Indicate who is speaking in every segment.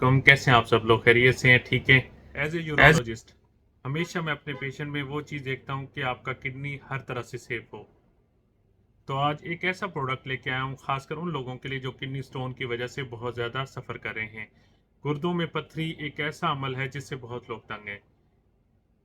Speaker 1: वालेकुम, कैसे हैं आप सब लोग? खैरियत से हैं? ठीक है। एज ए यूरोलॉजिस्ट हमेशा मैं अपने पेशेंट में वो चीज़ देखता हूँ कि आपका किडनी हर तरह से सेफ हो। तो आज एक ऐसा प्रोडक्ट लेके आया हूँ खासकर उन लोगों के लिए जो किडनी स्टोन की वजह से बहुत ज़्यादा सफ़र कर रहे हैं। गुर्दों में पत्थरी एक ऐसा अमल है जिससे बहुत लोग तंग हैं।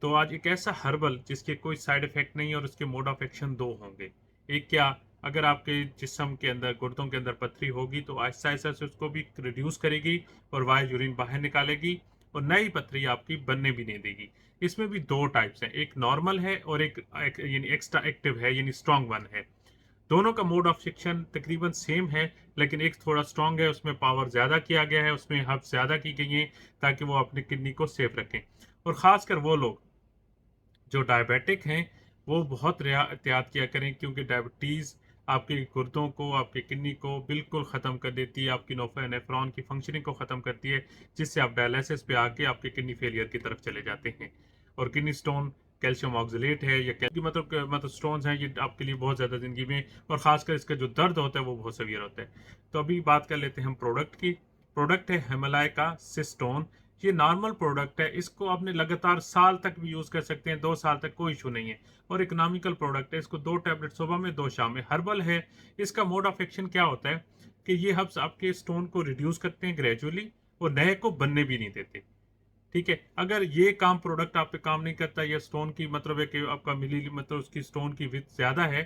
Speaker 1: तो आज एक ऐसा हर्बल जिसके कोई साइड इफेक्ट नहीं और उसके मोड ऑफ एक्शन दो होंगे। एक क्या, अगर आपके जिस्म के अंदर गुर्दों के अंदर पथरी होगी तो आहिस्ता आहिस्ता से उसको भी रिड्यूस करेगी और वाया यूरिन बाहर निकालेगी और नई पथरी आपकी बनने भी नहीं देगी। इसमें भी दो टाइप्स हैं, एक नॉर्मल है और एक यानी एक्स्ट्रा एक्टिव है यानी स्ट्रॉन्ग वन है। दोनों का मोड ऑफ एक्शन तकरीबन सेम है, लेकिन एक थोड़ा स्ट्रॉन्ग है, उसमें पावर ज़्यादा किया गया है, उसमें हर्ब्स ज़्यादा की गई हैं ताकि वो अपनी किडनी को सेफ रखें। और ख़ासकर वो लोग जो डायबिटिक हैं वो बहुत एहतियात किया करें, क्योंकि डायबिटीज़ आपके गुर्दों को, आपकी किडनी को बिल्कुल ख़त्म कर देती है, आपकी नेफ्रॉन की फंक्शनिंग को ख़त्म करती है, जिससे आप डायलिसिस पे आके आपके किडनी फेलियर की तरफ चले जाते हैं। और किडनी स्टोन कैल्शियम ऑक्सलेट है या मतलब स्टोन्स हैं, ये आपके लिए बहुत ज़्यादा ज़िंदगी में और ख़ासकर इसका जो दर्द होता है वो बहुत सीवियर होता है। तो अभी बात कर लेते हैं हम प्रोडक्ट की। प्रोडक्ट है हिमालय का सिस्टोन। ये नॉर्मल प्रोडक्ट है, इसको आपने लगातार साल तक भी यूज़ कर सकते हैं, 2 साल तक कोई इशू नहीं है। और इकोनॉमिकल प्रोडक्ट है, इसको 2 टैबलेट सुबह में 2 शाम में। हर्बल है। इसका मोड ऑफ एक्शन क्या होता है कि ये हर्ब्स आपके स्टोन को रिड्यूस करते हैं ग्रेजुअली और नए को बनने भी नहीं देते। ठीक है, अगर ये काम प्रोडक्ट आप पे काम नहीं करता या स्टोन की मतलब है कि आपका मिली मतलब उसकी स्टोन की विड्थ ज़्यादा है,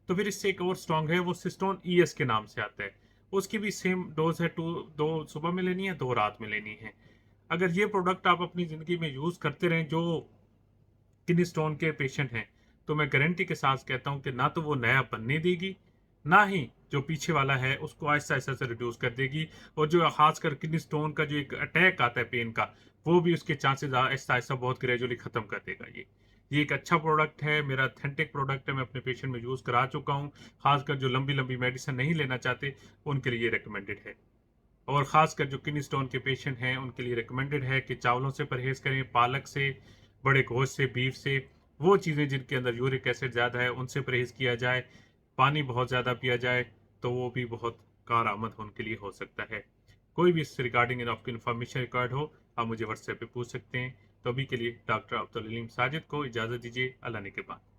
Speaker 1: तो फिर इससे एक और स्ट्रॉन्ग है, वो सिस्टोन ईएस के नाम से आता है। उसकी भी सेम डोज है, 2 सुबह में लेनी है, 2 रात में लेनी है। अगर ये प्रोडक्ट आप अपनी ज़िंदगी में यूज़ करते रहें जो किडनी स्टोन के पेशेंट हैं, तो मैं गारंटी के साथ कहता हूँ कि ना तो वो नया बनने देगी, ना ही जो पीछे वाला है उसको आहिस्ता-आहिस्ता से रिड्यूस कर देगी। और जो ख़ासकर किडनी स्टोन का जो एक अटैक आता है पेन का, वो भी उसके चांसेज़ आहिस्ता-आहिस्ता बहुत ग्रेजुअली ख़त्म कर देगा ये। ये एक अच्छा प्रोडक्ट है, मेरा ऑथेंटिक प्रोडक्ट है, मैं अपने पेशेंट में यूज़ करा चुका हूँ। ख़ासकर जो लंबी-लंबी मेडिसिन नहीं लेना चाहते, उनके लिए ये रिकमेंडेड है। और ख़ासकर जो किडनी स्टोन के पेशेंट हैं उनके लिए रिकमेंडेड है कि चावलों से परहेज़ करें, पालक से, बड़े गोश्त से, बीफ से। वो चीज़ें जिनके अंदर यूरिक एसिड ज़्यादा है उनसे परहेज़ किया जाए। पानी बहुत ज़्यादा पिया जाए तो वो भी बहुत कारआमद उनके लिए हो सकता है। कोई भी इस रिगार्डिंग आपकी इन्फॉर्मेशन रिक्वायर्ड हो, आप मुझे व्हाट्सएप पे पूछ सकते हैं। तो अभी के लिए डॉक्टर अब्दुल हलीम साजिद को इजाज़त दीजिए। अल्लाह ने के बाद।